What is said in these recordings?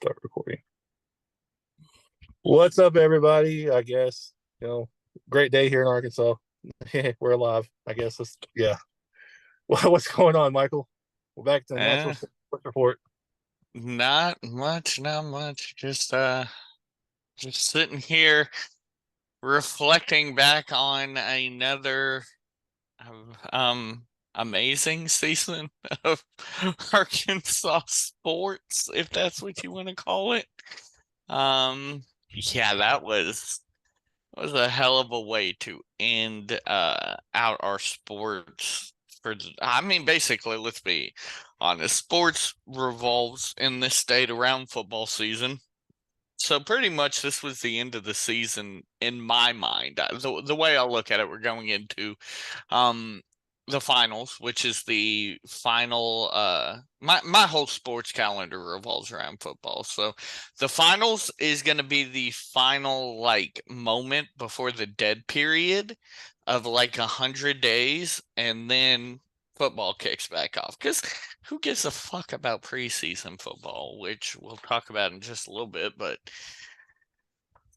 Start recording. What's up, everybody? I guess, great day here in Arkansas. We're alive. I guess. Yeah. Well, what's going on, Michael? We're back to the National Eh, Sports Report. not much, not much. Just sitting here reflecting back on another um amazing season of Arkansas sports, if that's what you want to call it. Yeah, that was a hell of a way to end out our sports I mean, basically, let's be honest, sports revolves in this state around football season. So pretty much this was the end of the season in my mind. The way I look at it, we're going into um the finals, which is the final my whole sports calendar revolves around football. So the finals is going to be the final like moment before the dead period of like 100 days, and then football kicks back off because who gives a fuck about preseason football, which we'll talk about in just a little bit. But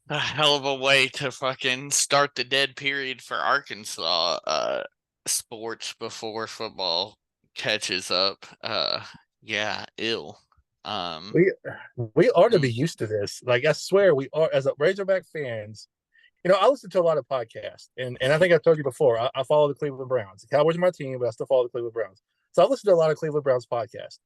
a hell of a way to fucking start the dead period for Arkansas sports before football catches up. Yeah, ill. Um We we ought to mm, be used to this. Like, I swear, we are, as a Razorback fans. I listen to a lot of podcasts, and I think I've told you before. I follow the Cleveland Browns. The Cowboys are my team, but I still follow the Cleveland Browns. So I listen to a lot of Cleveland Browns podcasts,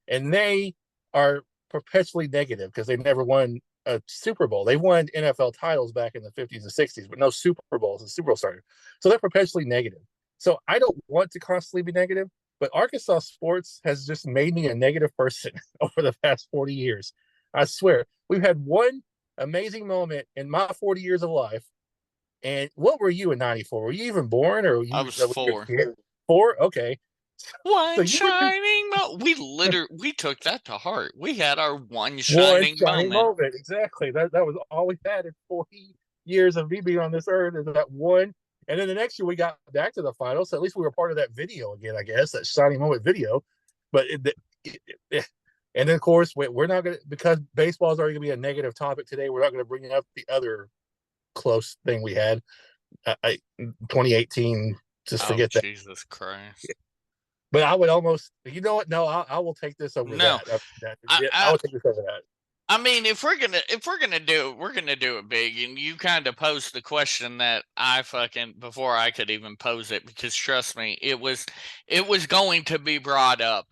and they are perpetually negative because they never won a Super Bowl. They won NFL titles back in the 50s and 60s, but no Super Bowls and Super Bowl starter. So they're perpetually negative. So I don't want to constantly be negative, but Arkansas sports has just made me a negative person over the past 40 years. I swear, we've had one amazing moment in my 40 years of life. And what were you in '94? Were you even born, or were I you, was were you four. a kid? 4? Okay. So One you were just shining we took that to heart. We had our one one shining shining moment. moment. Exactly. That was all we had in 40 years of me being on this earth, is that one. And then the next year we got back to the finals. So at least we were part of that video again, I guess, that shining moment video. But and then, of course, we're not going to, because baseball is already going to be a negative topic today, we're not going to bring up the other close thing we had. 2018, just Oh, forget that. Jesus Christ. But I would almost, you know what? No, I will take this over No. that. I, I I would take this over that. I mean, if we're gonna do it, we're gonna do it big. And you kind of posed the question that I fucking before I could even pose it, because trust me, it was going to be brought up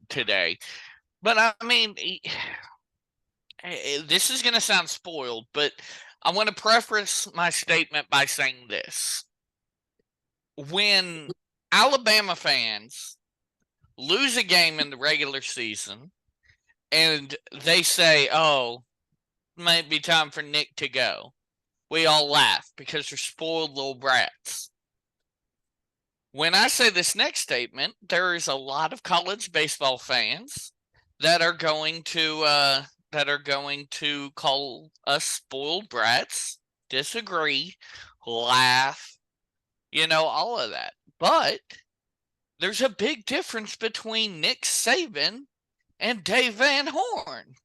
today. But I mean, this is gonna sound spoiled, but I want to preface my statement by saying this: when Alabama fans lose a game in the regular season and they say, "Oh, might be time for Nick to go," we all laugh because they're spoiled little brats. When I say this next statement, there is a lot of college baseball fans that are going to call us spoiled brats, disagree, laugh, all of that. But there's a big difference between Nick Saban and Dave Van Horn. Nick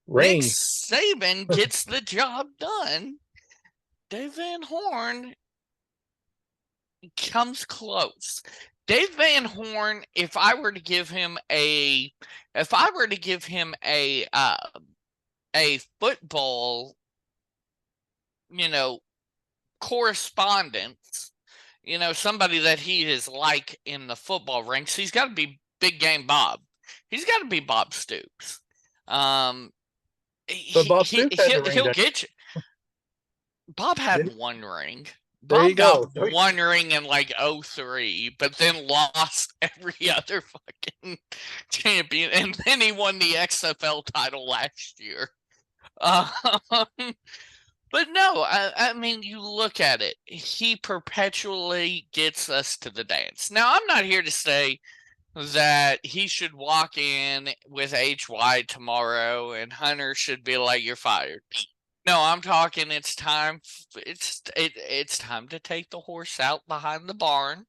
Rings. Saban gets the job done. Dave Van Horn comes close. Dave Van Horn, if I were to give him a football, you know, correspondence, somebody that he is like in the football ranks, he's got to be Big Game Bob. He's got to be Bob Stoops. Um, But he Bob he Stoops has he'll, a ring, he'll doesn't get you. Bob he? had one ring. There you Bob got go. one ring in like '03, but then lost every other fucking champion, and then he won the XFL title last year. Um, but no, I mean, you look at it, he perpetually gets us to the dance. Now, I'm not here to say that he should walk in with HY tomorrow and Hunter should be like, "You're fired." No, I'm talking. It's time. It's time to take the horse out behind the barn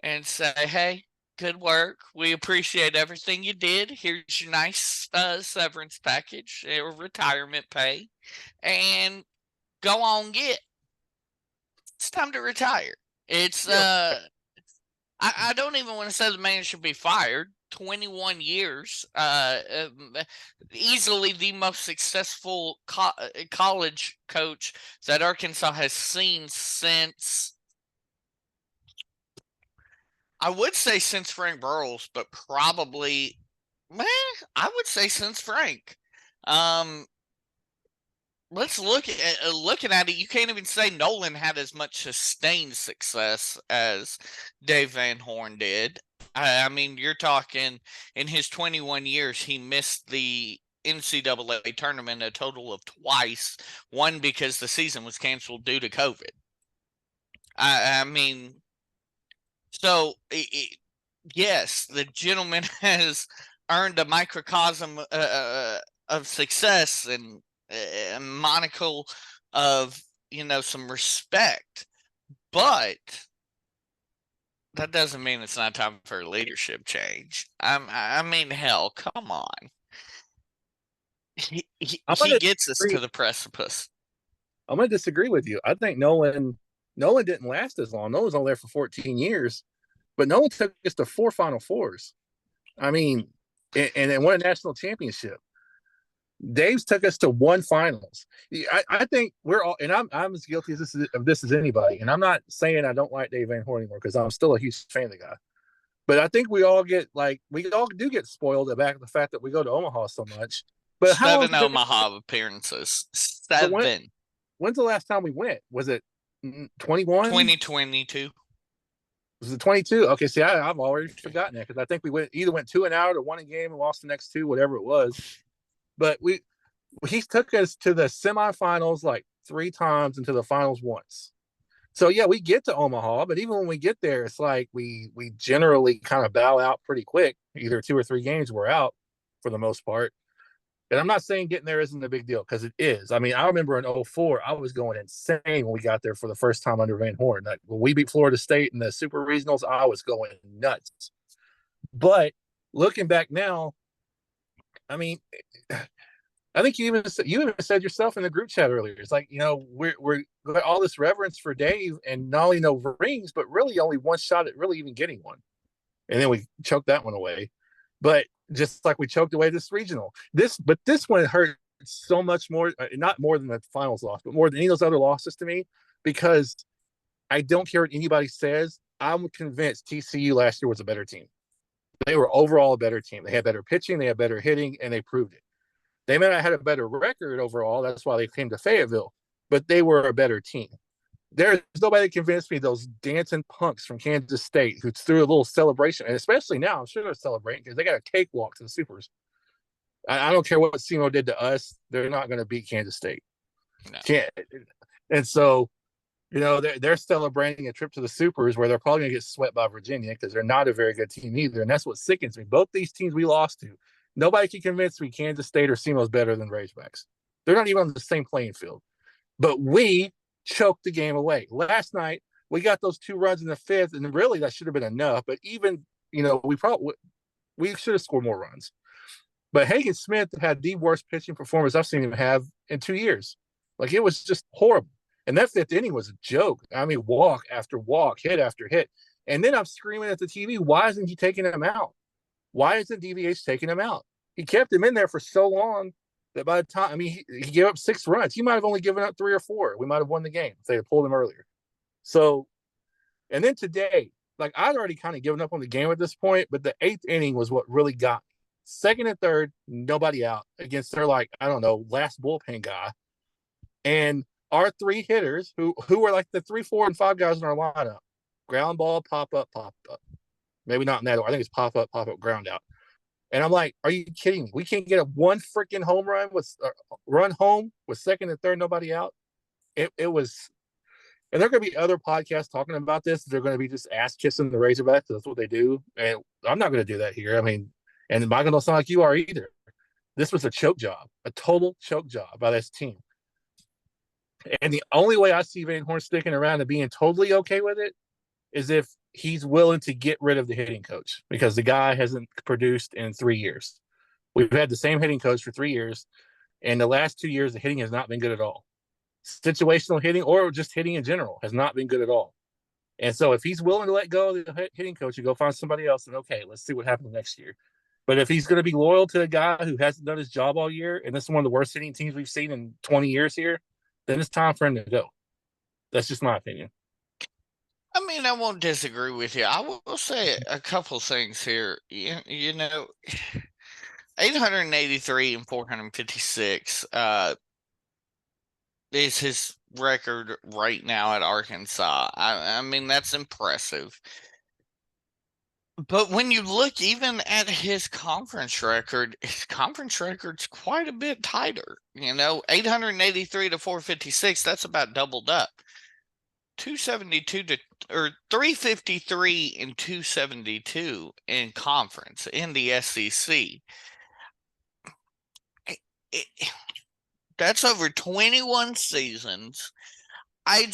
and say, "Hey, Good work. We appreciate everything you did. Here's your nice severance package or retirement pay. And go on, get. It's time to retire. It's Yeah. I don't even want to say the man should be fired. 21 years, easily the most successful college coach that Arkansas has seen since, I would say since Frank Burles, but probably, I would say since Frank. Um, let's look at looking at it. You can't even say Nolan had as much sustained success as Dave Van Horn did. I mean, you're talking in his 21 years, he missed the NCAA tournament a total of twice. One because the season was canceled due to COVID. I mean, so yes, the gentleman has earned a microcosm of success and a monocle of some respect, but that doesn't mean it's not time for a leadership change. I mean, hell, come on. He gets us to the precipice. I'm going to disagree with you. I think Nolan didn't last as long. Nolan was only there for 14 years, but Nolan took us to 4 Final Fours. I mean, and won a national championship. Dave's took us to 1 finals. I think we're all, and I'm as guilty of this as anybody. And I'm not saying I don't like Dave Van Horn anymore because I'm still a huge fan of the guy. But I think we all do get spoiled about the fact that we go to Omaha so much. But 7 Omaha appearances. 7. When's the last time we went? Was it 21? 2022. Was it 22? Okay, see, I've already forgotten that because I think we either went 2 and out or won a game and lost the next 2, whatever it was. But he took us to the semifinals like 3 times and to the finals once. So yeah, we get to Omaha, but even when we get there, it's like we generally kind of bow out pretty quick. Either 2 or 3 games, we're out for the most part. And I'm not saying getting there isn't a big deal because it is. I mean, I remember in 04, I was going insane when we got there for the first time under Van Horn. Like, when we beat Florida State in the Super Regionals, I was going nuts. But looking back now, I mean, I think you even said yourself in the group chat earlier. It's like, we're got all this reverence for Dave, and not only no rings, but really only one shot at really even getting one, and then we choked that one away. But just like we choked away this regional, this one hurt so much more, not more than the finals loss, but more than any of those other losses to me, because I don't care what anybody says. I'm convinced TCU last year was a better team. They were overall a better team. They had better pitching, they had better hitting, and they proved it. They may not have had a better record overall. That's why they came to Fayetteville, but they were a better team. There's nobody that convinced me those dancing punks from Kansas State who threw a little celebration, and especially now, I'm sure they're celebrating because they got a cakewalk to the Supers. I don't care what SEMO did to us. They're not going to beat Kansas State. No. Can't. And so, they're celebrating a trip to the Supers where they're probably going to get swept by Virginia because they're not a very good team either. And that's what sickens me. Both these teams we lost to, nobody can convince me Kansas State or SEMO is better than Razorbacks. They're not even on the same playing field. But we choked the game away. Last night, we got those 2 runs in the 5th, and really that should have been enough. But even, we should have scored more runs. But Hagen Smith had the worst pitching performance I've seen him have in 2 years. Like, it was just horrible. And that 5th inning was a joke. I mean, walk after walk, hit after hit. And then I'm screaming at the TV, why isn't he taking him out? Why isn't DVH taking him out? He kept him in there for so long that by the time, he gave up 6 runs. He might have only given up 3 or 4. We might have won the game if they had pulled him earlier. So, and then today, like, I'd already kind of given up on the game at this point, but the 8th inning was what really got me. 2nd and 3rd, nobody out against their, last bullpen guy. And our 3 hitters, who were like the 3, 4, and 5 guys in our lineup, ground ball, pop up. Maybe not in that order. I think it's pop up, ground out. And I'm like, are you kidding me? We can't get a 1 freaking home run run home with 2nd and 3rd, nobody out. It was, and there are going to be other podcasts talking about this. They're going to be just ass kissing the Razorbacks. That's what they do. And I'm not going to do that here. I mean, and Michael don't sound like you are either. This was a choke job, a total choke job by this team. And the only way I see Van Horn sticking around and being totally okay with it is if he's willing to get rid of the hitting coach because the guy hasn't produced in 3 years. We've had the same hitting coach for 3 years, and the last 2 years, the hitting has not been good at all. Situational hitting or just hitting in general has not been good at all. And so if he's willing to let go of the hitting coach and go find somebody else, then okay, let's see what happens next year. But if he's going to be loyal to a guy who hasn't done his job all year, and this is one of the worst hitting teams we've seen in 20 years here, then it's time for him to go. That's just my opinion. I mean, I won't disagree with you. I will say a couple things here. You know, 883 and 456 is his record right now at Arkansas. I mean, that's impressive. But when you look even at his conference record's quite a bit tighter. 883 to 456, that's about doubled up. 272 to or 353 and 272 in conference in the SEC. That's over 21 seasons. I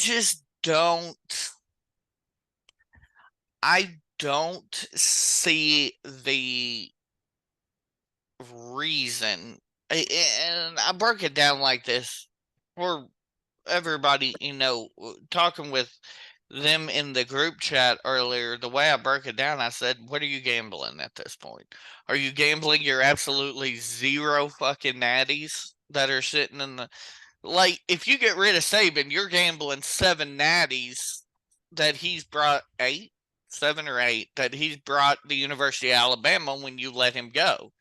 don't see the reason, and I broke it down like this for everybody, talking with them in the group chat earlier. The way I broke it down, I said, what are you gambling at this point? Are you gambling your absolutely zero fucking natties that are sitting in the, like, if you get rid of Saban, you're gambling 7 natties that he's brought, 7 or 8 that he's brought the University of Alabama when you let him go.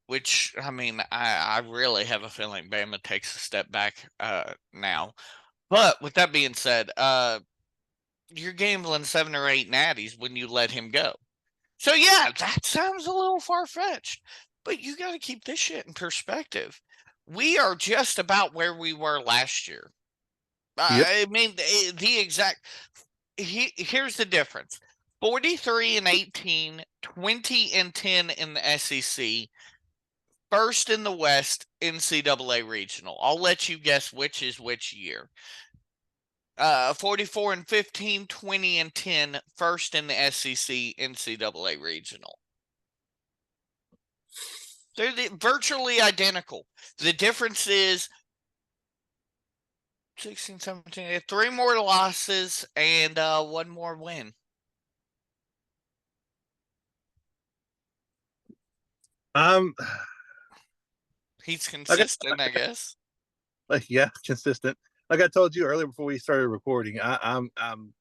Which, I mean, I really have a feeling Bama takes a step back now. But with that being said, you're gambling 7 or 8 natties when you let him go. So, yeah, that sounds a little far-fetched. But you got to keep this shit in perspective. We are just about where we were last year. Yep. I mean, the exact... Here's the difference. 43 and 18, 20 and 10 in the SEC, first in the West NCAA regional. I'll let you guess which is which year. 44 and 15, 20 and 10, first in the SEC NCAA regional. They're virtually identical. The difference is 16, 17, 3 more losses and 1 more win. He's consistent, I guess. Yeah, consistent. Like I told you earlier before we started recording, I'm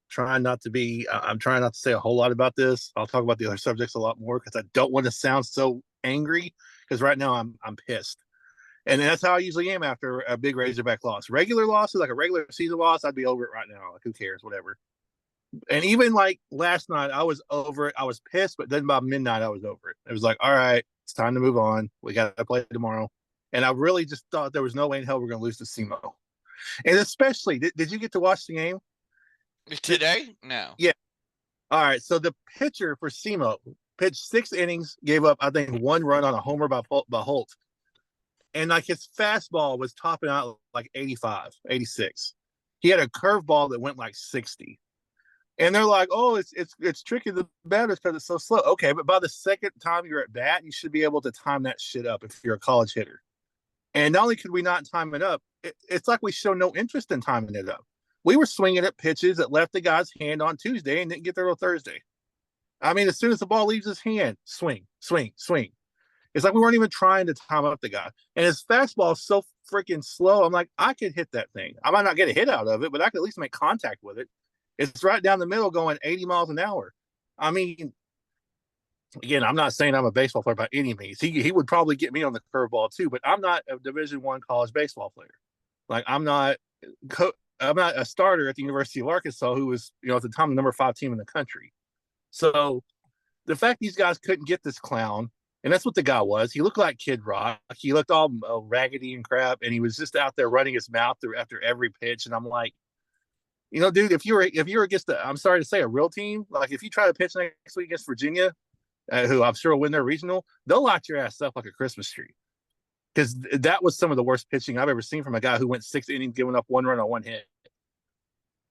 trying not to be. I'm trying not to say a whole lot about this. I'll talk about the other subjects a lot more because I don't want to sound so angry. Because right now I'm pissed, and that's how I usually am after a big Razorback loss. Regular losses, like a regular season loss, I'd be over it right now. Like who cares, whatever. And even like last night, I was over it. I was pissed, but then by midnight, I was over it. It was like, all right, it's time to move on. We got to play tomorrow. And I really just thought there was no way in hell we're going to lose to SEMO. And especially, did you get to watch the game today? No. Yeah. All right. So the pitcher for SEMO pitched 6 innings, gave up, I think, 1 run on a homer by Holt. And like his fastball was topping out like 85, 86. He had a curveball that went like 60. And they're like, oh, it's tricky to the batters because it's so slow. Okay, but by the second time you're at bat, you should be able to time that shit up if you're a college hitter. And not only could we not time it up, it's like we show no interest in timing it up. We were swinging at pitches that left the guy's hand on Tuesday and didn't get there on Thursday. I mean, as soon as the ball leaves his hand, swing, swing, swing. It's like we weren't even trying to time up the guy. And his fastball is so freaking slow. I'm like, I could hit that thing. I might not get a hit out of it, but I could at least make contact with it. It's right down the middle going 80 miles an hour. I mean, again, I'm not saying I'm a baseball player by any means. He would probably get me on the curveball too, but I'm not a Division I college baseball player. Like I'm not a starter at the University of Arkansas who was, at the time the number 5 team in the country. So the fact these guys couldn't get this clown, and that's what the guy was. He looked like Kid Rock. He looked all raggedy and crap, and he was just out there running his mouth after every pitch. And I'm like, dude, if you're against I'm sorry to say, a real team, like if you try to pitch next week against Virginia, who I'm sure will win their regional, they'll light your ass up like a Christmas tree. Because that was some of the worst pitching I've ever seen from a guy who went 6 innings, giving up 1 run on 1 hit.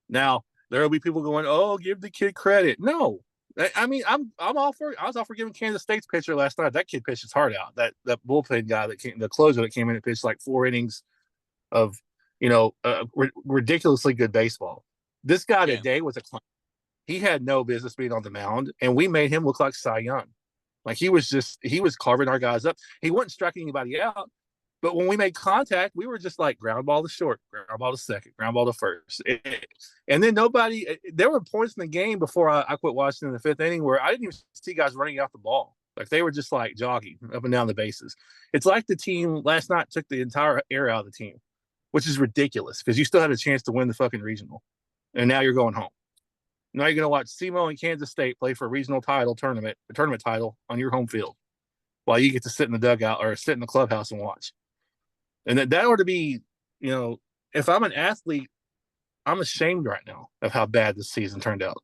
Now, there will be people going, oh, give the kid credit. No, I mean, I'm all for. I was all for giving Kansas State's pitcher last night. That kid pitched his heart out. That bullpen guy the closer that came in and pitched like 4 innings of ridiculously good baseball. This guy Yeah. today was a clown. He had no business being on the mound, and we made him look like Cy Young. Like he was carving our guys up. He wasn't striking anybody out, but when we made contact, we were just like ground ball to short, ground ball to second, ground ball to first. And then there were points in the game before I quit watching in the fifth inning where I didn't even see guys running out the ball. Like they were just like jogging up and down the bases. It's like the team last night took the entire air out of the team, which is ridiculous because you still had a chance to win the fucking regional. And now you're going home. Now you're going to watch SEMO and Kansas State play for a regional tournament title on your home field while you get to sit in the dugout or sit in the clubhouse and watch. And that ought to be, if I'm an athlete, I'm ashamed right now of how bad this season turned out.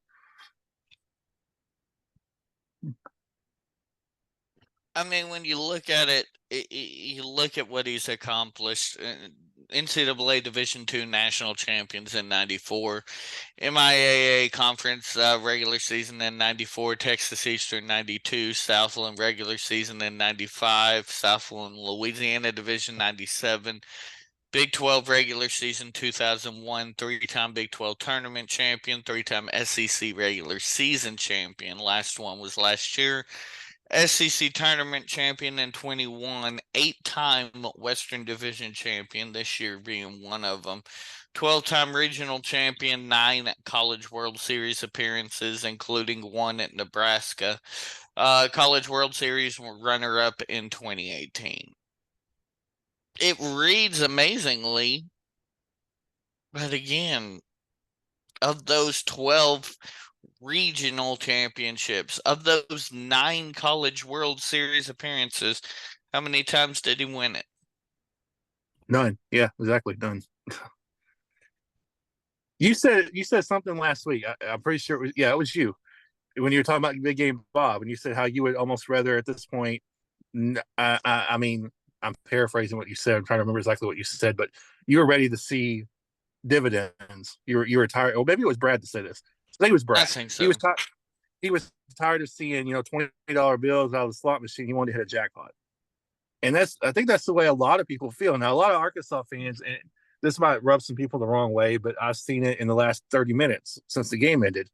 I mean, when you look at it, you look at what he's accomplished. NCAA Division II national champions in '94, MIAA conference regular season in '94, Texas Eastern '92, Southland regular season in '95, Southland Louisiana Division '97, Big 12 regular season 2001, three-time Big 12 tournament champion, three-time SEC regular season champion. Last one was last year. SEC tournament champion in 21, eight-time Western Division champion, this year being one of them. 12-time regional champion, 9 College World Series appearances, including one at Nebraska. College World Series runner-up in 2018. It reads amazingly, but again, of those 12 regional championships, of those 9 College World Series appearances, how many times did he win it? None. Yeah, exactly. None. You said something last week. I'm pretty sure it was you when you were talking about Big Game Bob, and you said how you would almost rather at this point. I mean, I'm paraphrasing what you said. I'm trying to remember exactly what you said, but you were ready to see dividends. You were tired. Or maybe it was Brad to say this. I think it was Brad. I think so. He was tired of seeing $20 bills out of the slot machine. He wanted to hit a jackpot, and I think that's the way a lot of people feel now. A lot of Arkansas fans, and this might rub some people the wrong way, but I've seen it in the last 30 minutes since the game ended.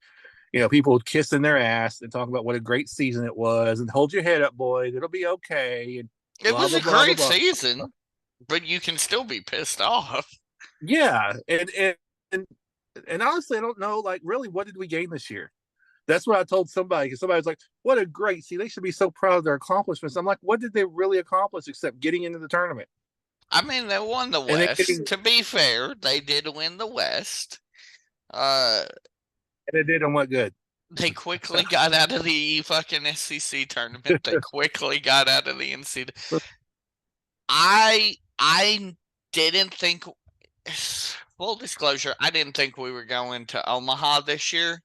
People kissing their ass and talking about what a great season it was, and hold your head up, boys, it'll be okay. And it blah, was blah, a blah, great blah, blah. season, but you can still be pissed off. Yeah, and honestly, I don't know, like, really, what did we gain this year? That's what I told somebody, because somebody was like, what a great, see, they should be so proud of their accomplishments. I'm like, what did they really accomplish except getting into the tournament? I mean, they won the West. To be fair, they did win the West. And it didn't look good. They quickly got out of the fucking SEC tournament. They quickly got out of the NCAA. I didn't think, full disclosure, I didn't think we were going to Omaha this year.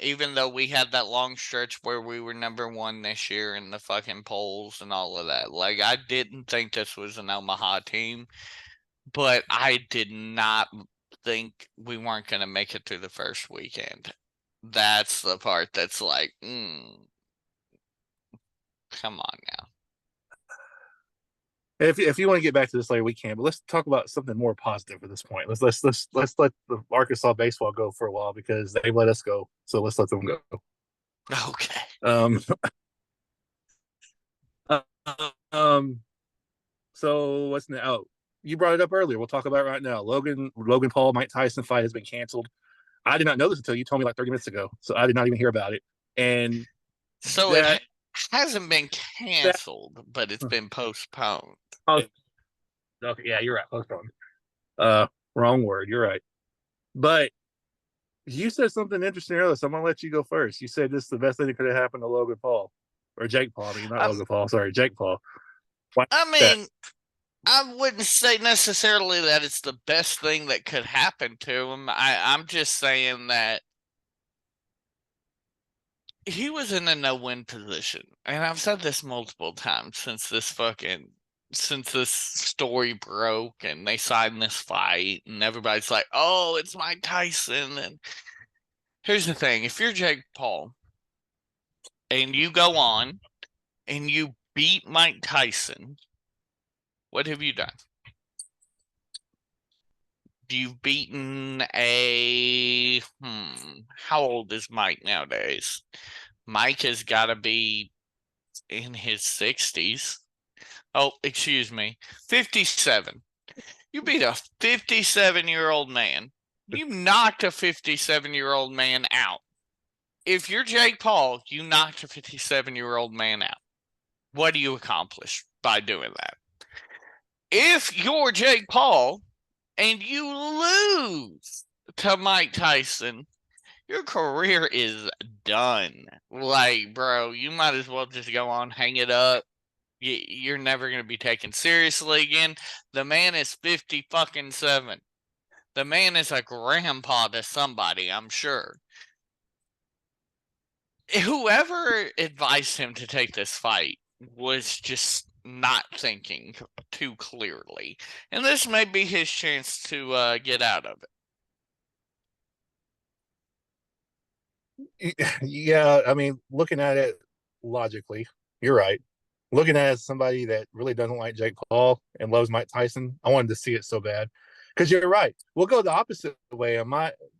Even though we had that long stretch where we were number 1 this year in the fucking polls and all of that. Like, I didn't think this was an Omaha team, but I did not think we weren't going to make it through the first weekend. That's the part that's like, come on now. If you want to get back to this later, we can. But let's talk about something more positive at this point. Let's let the Arkansas baseball go for a while because they've let us go. So let's let them go. Okay. So what's now? Oh, you brought it up earlier. We'll talk about it right now. Logan Paul, Mike Tyson fight has been canceled. I did not know this until you told me like 30 minutes ago. So I did not even hear about it. And so it hasn't been canceled, but it's been postponed. Oh, okay, yeah, you're right. Postponed. Wrong word. You're right. But you said something interesting earlier, so I'm gonna let you go first. You said this is the best thing that could have happened to Logan Paul or Jake Paul. I mean, not Logan Paul. Sorry, Jake Paul. I wouldn't say necessarily that it's the best thing that could happen to him. I'm just saying that he was in a no-win position. And I've said this multiple times since this story broke and they signed this fight and everybody's like, oh, it's Mike Tyson. And here's the thing. If you're Jake Paul, and you go on and you beat Mike Tyson, what have you done? You've beaten a how old is Mike nowadays? Mike has got to be in his 60s. Oh, excuse me, 57. You beat a 57-year-old man. You knocked a 57-year-old man out. If you're Jake Paul, you knocked a 57-year-old man out. What do you accomplish by doing that? If you're Jake Paul and you lose to Mike Tyson, your career is done. Like, bro, you might as well just go on, hang it up. You're never going to be taken seriously again. The man is 50 fucking 7. The man is a grandpa to somebody, I'm sure. Whoever advised him to take this fight was just not thinking too clearly. And this may be his chance to get out of it. Yeah, I mean, looking at it logically, you're right. Looking at it as somebody that really doesn't like Jake Paul and loves Mike Tyson, I wanted to see it so bad. Because you're right. We'll go the opposite way.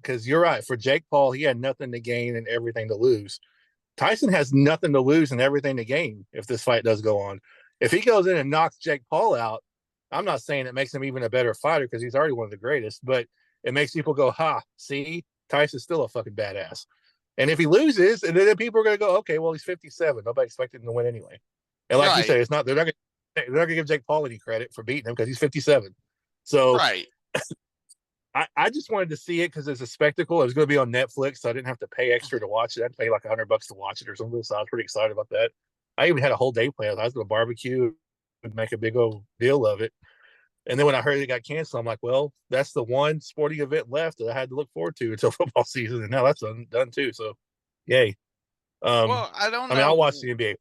Because you're right. For Jake Paul, he had nothing to gain and everything to lose. Tyson has nothing to lose and everything to gain if this fight does go on. If he goes in and knocks Jake Paul out, I'm not saying it makes him even a better fighter because he's already one of the greatest, but it makes people go, ha, see, Tyson's still a fucking badass. And if he loses, and then people are going to go, okay, well, he's 57. Nobody expected him to win anyway. And like you said, it's not they're not going to give Jake Paul any credit for beating him because he's 57. So right. I just wanted to see it because it's a spectacle. It was going to be on Netflix, so I didn't have to pay extra to watch it. I had to pay like $100 to watch it or something. So I was pretty excited about that. I even had a whole day planned. I was going to barbecue and make a big old deal of it. And then when I heard it got canceled, I'm like, well, that's the one sporting event left that I had to look forward to until football season. And now that's done too. So, yay. Well, I don't know. I'll watch the NBA.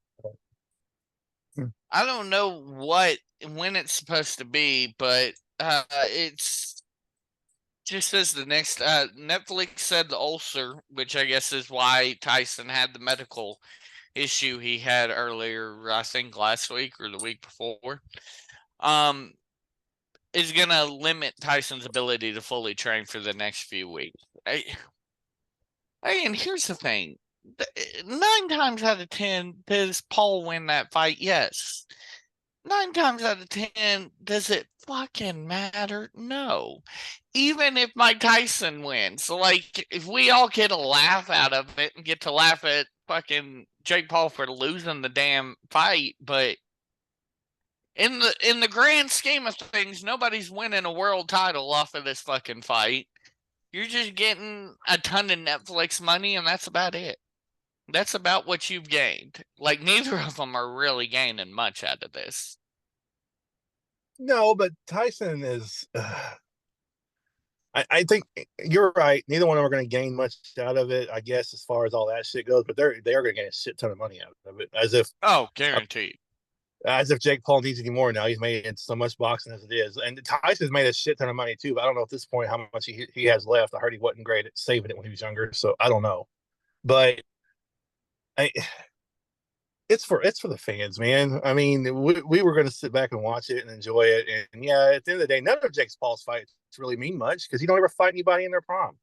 I don't know when it's supposed to be, but it's just as the next Netflix said the ulcer, which I guess is why Tyson had the medical issue he had earlier, I think last week or the week before, is going to limit Tyson's ability to fully train for the next few weeks. And here's the thing. 9 times out of 10, does Paul win that fight? Yes. 9 times out of 10, does it fucking matter? No. Even if Mike Tyson wins, like, if we all get a laugh out of it and get to laugh at fucking Jake Paul for losing the damn fight, but in the grand scheme of things, nobody's winning a world title off of this fucking fight. You're just getting a ton of Netflix money, and that's about it. That's about what you've gained. Like, neither of them are really gaining much out of this. No, but Tyson is. I think you're right. Neither one of them are going to gain much out of it, I guess, as far as all that shit goes. But they are going to gain a shit ton of money out of it, Guaranteed. As if Jake Paul needs any more now. He's made it so much boxing as it is, and Tyson's made a shit ton of money too. But I don't know at this point how much he has left. I heard he wasn't great at saving it when he was younger, so I don't know. But it's for the fans, man. I mean, we were going to sit back and watch it and enjoy it. And yeah, at the end of the day, none of Jake Paul's fights really mean much because he don't ever fight anybody in their prime.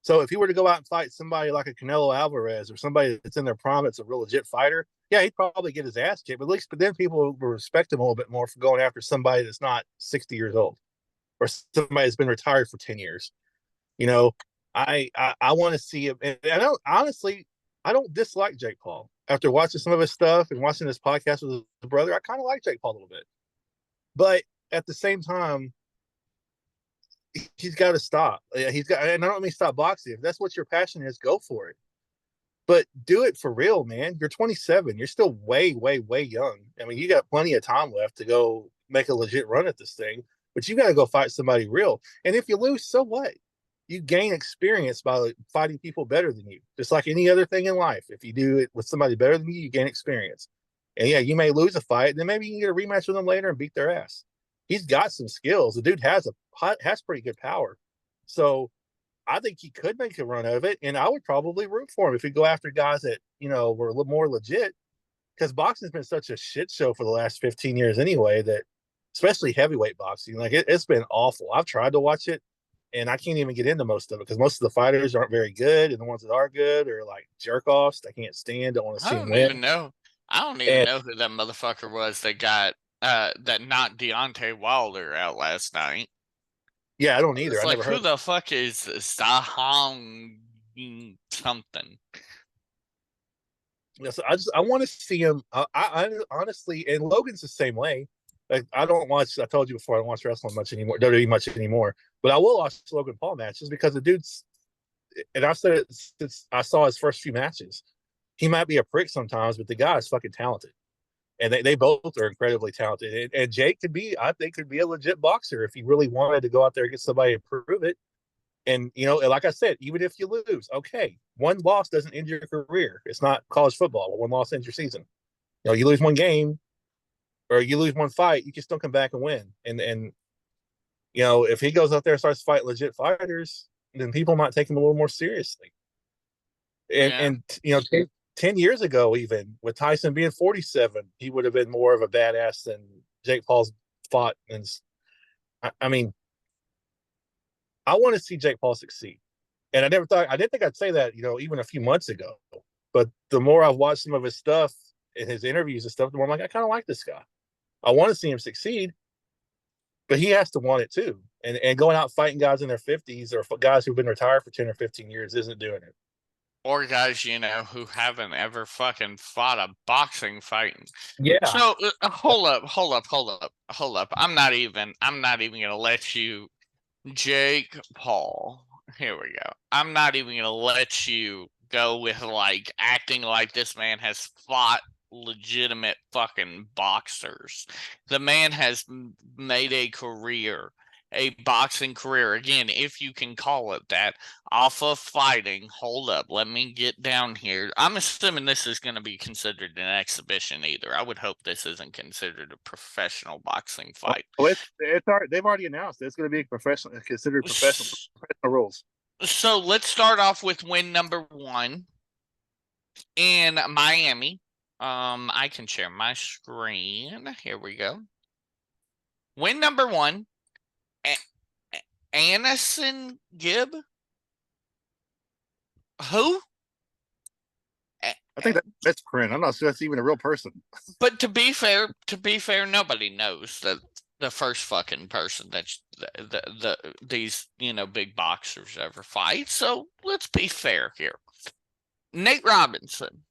So if he were to go out and fight somebody like a Canelo Alvarez or somebody that's in their prime, that's a real legit fighter, yeah, he'd probably get his ass kicked. But then people will respect him a little bit more for going after somebody that's not 60 years old or somebody that's been retired for 10 years. You know, I want to see him. And I don't dislike Jake Paul. After watching some of his stuff and watching this podcast with his brother, I kind of like Jake Paul a little bit. But at the same time, he's got to stop. And I don't mean stop boxing. If that's what your passion is, go for it. But do it for real, man. You're 27. You're still way, way, way young. I mean, you got plenty of time left to go make a legit run at this thing. But you got to go fight somebody real. And if you lose, so what? You gain experience by fighting people better than you, just like any other thing in life. If you do it with somebody better than you, you gain experience. And yeah, you may lose a fight, then maybe you can get a rematch with them later and beat their ass. He's got some skills. The dude has pretty good power. So I think he could make a run of it, and I would probably root for him if he go after guys that were a little more legit. Because boxing's been such a shit show for the last 15 years anyway. That especially heavyweight boxing, like it's been awful. I've tried to watch it, and I can't even get into most of it because most of the fighters aren't very good, and the ones that are good are like jerk offs. I can't stand. Don't want to I see them don't even win. know. I don't even And know who that motherfucker was that got that knocked Deontay Wilder out last night. yeah, I don't either. It's I like, never who heard. the fuck is Sahong something? So I want to see him. I honestly, and Logan's the same way. Like, I don't watch. I told you before, I don't watch wrestling much anymore. WWE much anymore. But I will watch Logan Paul matches because the dude's. And I've said it since I saw his first few matches. He might be a prick sometimes, but the guy is fucking talented, and they both are incredibly talented. And Jake could be, I think, could be a legit boxer if he really wanted to go out there and get somebody to prove it. And like I said, even if you lose, okay, one loss doesn't end your career. It's not college football where one loss ends your season. You lose one game or you lose one fight, you can still come back and win. And if he goes out there and starts fighting legit fighters, then people might take him a little more seriously. And Yeah. and 10 years ago, even with Tyson being 47, he would have been more of a badass than Jake Paul's fought. And I mean, I want to see Jake Paul succeed. And I didn't think I'd say that, even a few months ago. But the more I've watched some of his stuff and his interviews and stuff, the more I'm like, I kind of like this guy. I want to see him succeed, but he has to want it too. And going out fighting guys in their 50s or guys who've been retired for 10 or 15 years isn't doing it. Or guys, who haven't ever fucking fought a boxing fight. Yeah. So hold up. I'm not even gonna let you, Jake Paul. Here we go. I'm not even gonna let you go with like acting like this man has fought legitimate fucking boxers. The man has made a career, a boxing career, again, if you can call it that, off of fighting. Hold up, let me get down here. I'm assuming this is going to be considered an exhibition either. I would hope this isn't considered a professional boxing fight. They've already announced it's going to be considered professional rules. So let's start off with win number 1 in Miami. I can share my screen. Here we go. Win number 1, Anderson Gibb. Who? I think that's print. I'm not sure that's even a real person. But to be fair, nobody knows that the first fucking person that these big boxers ever fight. So let's be fair here. Nate Robinson.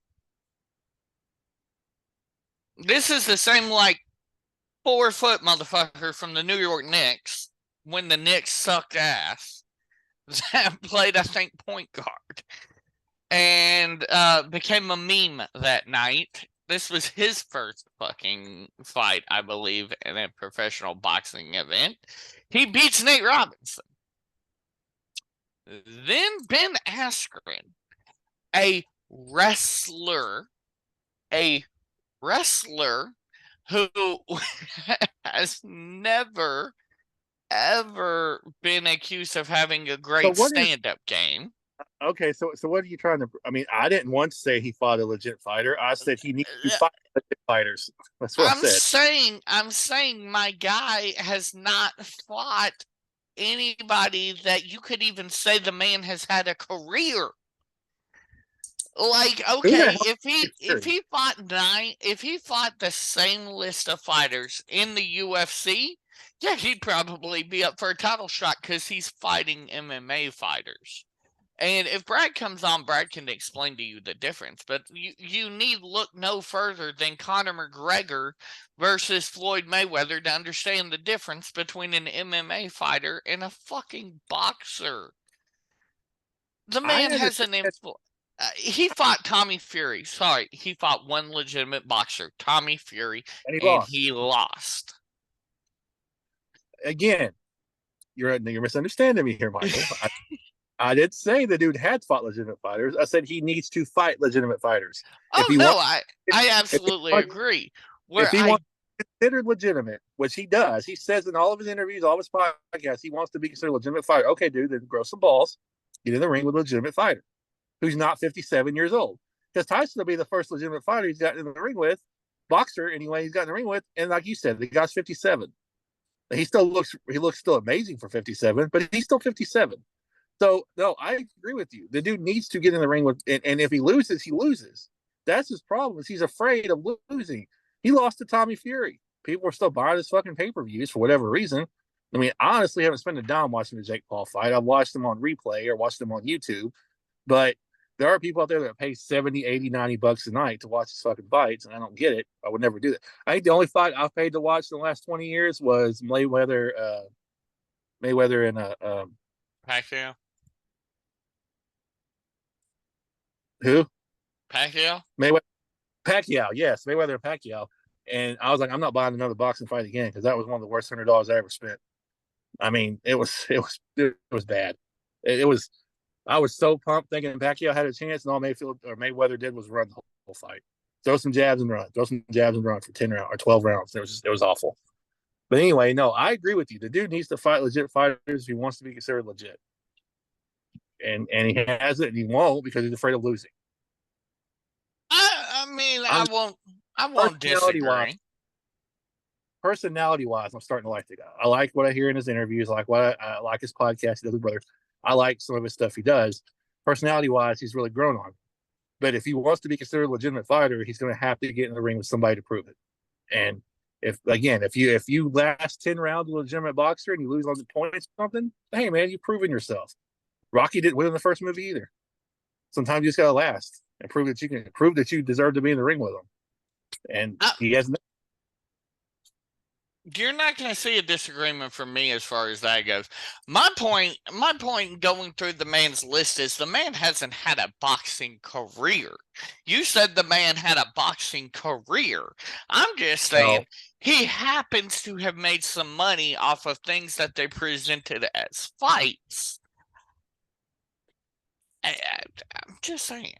This is the same 4-foot motherfucker from the New York Knicks when the Knicks sucked ass that played, I think, point guard and became a meme that night. This was his first fucking fight, I believe, in a professional boxing event. He beats Nate Robinson. Then Ben Askren, a wrestler who has never, ever been accused of having a great stand-up game. Okay, so what are you trying to? I mean, I didn't once say he fought a legit fighter. I said he needs to fight legit fighters. That's what I said. I'm saying my guy has not fought anybody that you could even say the man has had a career. Like, okay, if he fought the same list of fighters in the UFC, yeah, he'd probably be up for a title shot because he's fighting MMA fighters. And if Brad comes on, Brad can explain to you the difference. But you need look no further than Conor McGregor versus Floyd Mayweather to understand the difference between an MMA fighter and a fucking boxer. The man has an influence. He fought Tommy Fury. Sorry, he fought one legitimate boxer, Tommy Fury, and he lost. Again, you're misunderstanding me here, Michael. I did say the dude had fought legitimate fighters. I said he needs to fight legitimate fighters. I absolutely agree. If he wants to be considered legitimate, which he does, he says in all of his interviews, all of his podcasts, he wants to be considered a legitimate fighter. Okay, dude, then grow some balls get in the ring with a legitimate fighter who's not 57 years old. Because Tyson will be the first legitimate fighter he's gotten in the ring with, boxer anyway, he's gotten in the ring with. And like you said, the guy's 57. He looks still amazing for 57, but he's still 57. So no, I agree with you. The dude needs to get in the ring with, and if he loses, he loses. That's his problem. Is he's afraid of losing. He lost to Tommy Fury. People are still buying his fucking pay-per-views for whatever reason. I mean, I honestly haven't spent a dime watching the Jake Paul fight. I've watched them on replay or watched them on YouTube, but there are people out there that pay 70, 80, 90 bucks a night to watch his fucking fights, and I don't get it. I would never do that. I think the only fight I've paid to watch in the last 20 years was Mayweather and Pacquiao. Who? Pacquiao. Pacquiao, yes, Mayweather and Pacquiao. And I was like, I'm not buying another boxing fight again because that was one of the worst $100 I ever spent. I mean, it was bad. It was. I was so pumped thinking Pacquiao had a chance, and all Mayweather did was run the whole fight, throw some jabs and run, for 10 rounds or 12 rounds. It was awful. But anyway, no, I agree with you. The dude needs to fight legit fighters if he wants to be considered legit, and he hasn't, and he won't because he's afraid of losing. I mean, I won't disagree. Personality wise, I'm starting to like the guy. I like what I hear in his interviews. I like his podcast. He does with brother. I like some of his stuff he does. Personality wise, he's really grown on. But if he wants to be considered a legitimate fighter, he's going to have to get in the ring with somebody to prove it. And if you last 10 rounds with a legitimate boxer and you lose on the points or something, hey man, you've proven yourself. Rocky didn't win in the first movie either. Sometimes you just gotta last and prove that you deserve to be in the ring with him. And he hasn't. You're not going to see a disagreement from me as far as that goes. My point going through the man's list is the man hasn't had a boxing career. You said the man had a boxing career. I'm just saying he happens to have made some money off of things that they presented as fights. I'm just saying.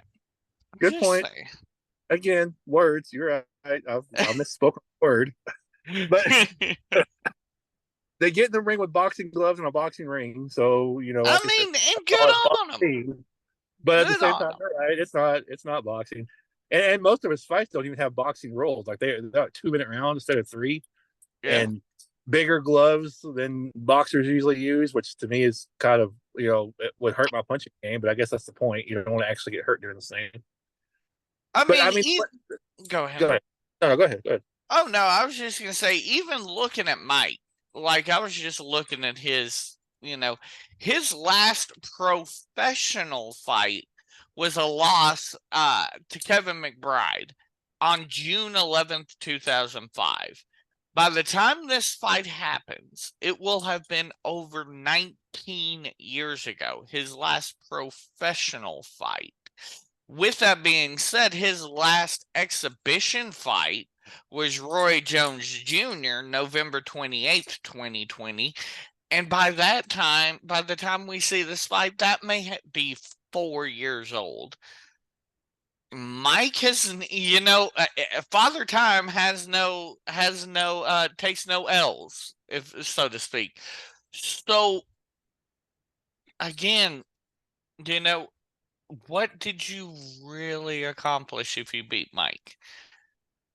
Good point. Again, words. You're right. I misspoke a word. But they get in the ring with boxing gloves and a boxing ring, so I mean, and good on them. But at the same time, right? It's not boxing, and most of his fights don't even have boxing rules. Like they're 2-minute rounds instead of 3, and bigger gloves than boxers usually use, which to me is kind of it would hurt my punching game. But I guess that's the point. You don't want to actually get hurt during the same. I mean, go ahead. No, go ahead. Oh, no, I was just going to say, even looking at Mike, like I was just looking at his last professional fight was a loss to Kevin McBride on June 11th, 2005. By the time this fight happens, it will have been over 19 years ago, his last professional fight. With that being said, his last exhibition fight was Roy Jones Jr., November 28th, 2020. And by the time we see this fight, that may be 4 years old. Mike has, Father Time takes no L's, if so to speak. So, again, what did you really accomplish if you beat Mike?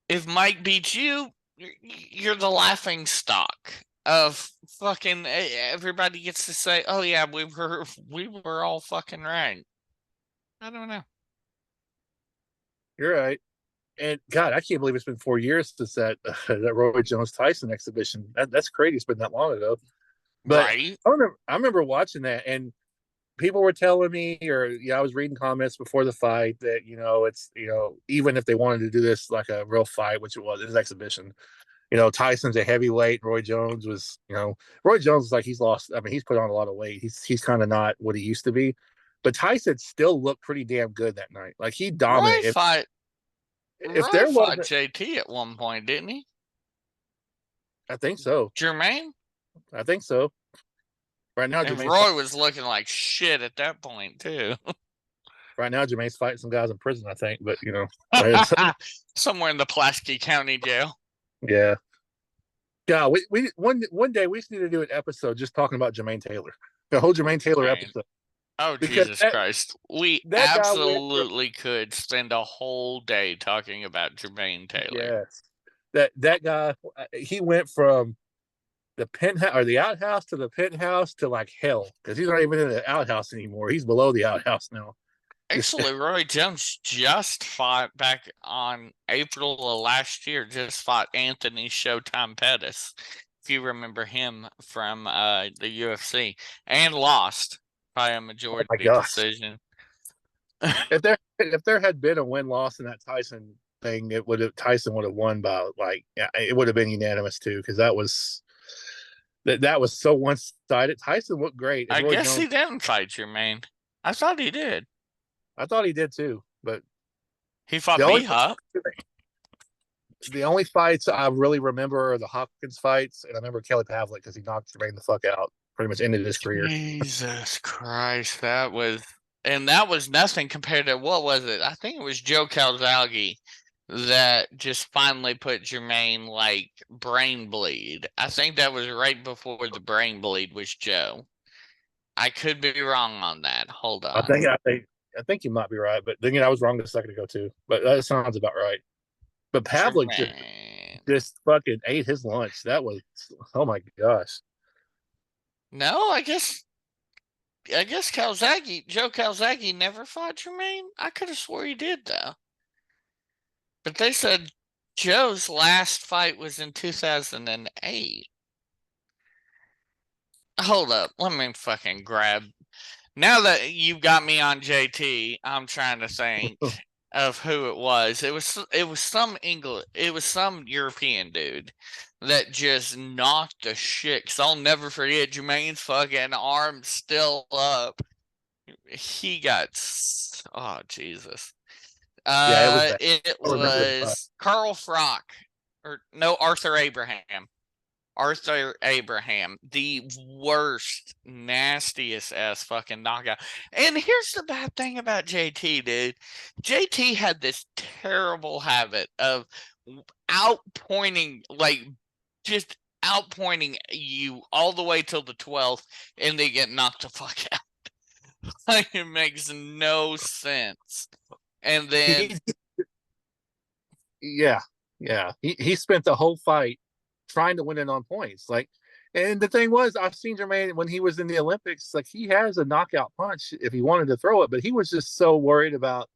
If Mike beats you, you're the laughing stock of fucking everybody gets to say, "Oh yeah, we were all fucking right." I don't know. You're right, and God, I can't believe it's been 4 years since that Roy Jones Tyson exhibition. That's crazy. It's been that long ago. But right. I remember watching that, and people were telling me, or I was reading comments before the fight that it's even if they wanted to do this like a real fight, which it was, it was exhibition. Tyson's a heavyweight. Roy Jones was like he's lost. I mean, he's put on a lot of weight. He's kind of not what he used to be, but Tyson still looked pretty damn good that night. Like he dominated. Roy fought JT at one point, didn't he? I think so. Jermain? I think so. Right now, Roy was looking like shit at that point too. Right now, Jermain's fighting some guys in prison, I think, but somewhere in the Pulaski County Jail. Yeah. God, we one day we just need to do an episode just talking about Jermain Taylor. The whole Jermain Taylor episode. Oh, because Jesus Christ. We that guy went from absolutely could spend a whole day talking about Jermain Taylor. yes, that guy he went from the penthouse or the outhouse to the penthouse to like hell because he's not even in the outhouse anymore. He's below the outhouse now. Actually, Roy Jones just fought back on April of last year, just fought Anthony Showtime Pettis, if you remember him from the UFC, and lost by a Oh my majority gosh! decision. If there had been a win loss in that Tyson thing, Tyson would have won by like it would have been unanimous too because that was so one sided. Tyson looked great and I Roy guess he Jones. didn't fight Jermaine. I thought he did. I thought he did too, but He fought the only B Hop. the only fights I really remember are the Hopkins fights, and I remember Kelly Pavlik because he knocked Jermaine the fuck out, pretty much ended his career. Jesus Christ, that was nothing compared to what was it? I think it was Joe Calzaghe that just finally put Jermaine like brain bleed. I think that was right before the brain bleed was Joe. I could be wrong on that. Hold I on. think I think I think you might be right, but then again, I was wrong a second ago too. But that sounds about right. But Pavlik Jermaine. just fucking ate his lunch. That was oh my gosh. No, I guess Joe Calzaghe never fought Jermaine. I could have swore he did though. But they said Joe's last fight was in 2008. Hold up. Let me fucking grab. Now that you've got me on JT, I'm trying to think of who it was. It was some English. It was some European dude that just knocked the shit. Cause I'll never forget Jermaine's fucking arm still up. He got. Oh Jesus. Yeah, it was bad. It I remember the fight. was Carl Frock, or no, Arthur Abraham. Arthur Abraham, the worst, nastiest ass fucking knockout. And here's the bad thing about JT, dude. JT had this terrible habit of outpointing, like just outpointing you all the way till the 12th, and they get knocked the fuck out. Like, it makes no sense. And then He, yeah, yeah. He spent the whole fight trying to win it on points. Like, and the thing was, I've seen Jermaine when he was in the Olympics. Like, he has a knockout punch if he wanted to throw it, but he was just so worried about.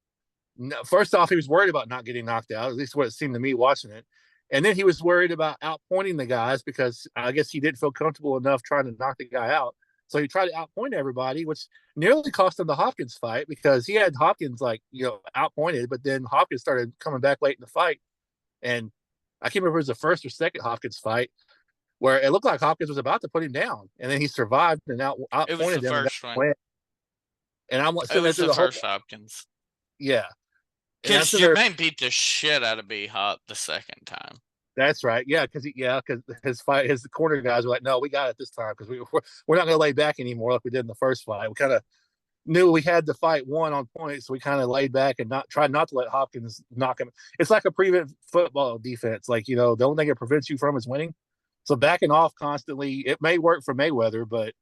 First off, he was worried about not getting knocked out. At least what it seemed to me watching it. And then he was worried about outpointing the guys because I guess he didn't feel comfortable enough trying to knock the guy out. So he tried to outpoint everybody, which nearly cost him the Hopkins fight because he had Hopkins like outpointed, but then Hopkins started coming back late in the fight, and I can't remember if it was the first or second Hopkins fight where it looked like Hopkins was about to put him down, and then he survived and it was the outpointed him. first one. And I'm It sitting there was through the the whole first Hopkins. yeah, and I'm Because sitting there. Jermaine beat the shit out of B Hop the second time. That's right. Yeah, because his corner guys were like, no, we got it this time because we're not going to lay back anymore like we did in the first fight. We kind of knew we had the fight won on points, so we kind of laid back and tried not to let Hopkins knock him. It's like a prevent football defense. Like the only thing it prevents you from is winning. So backing off constantly, it may work for Mayweather, but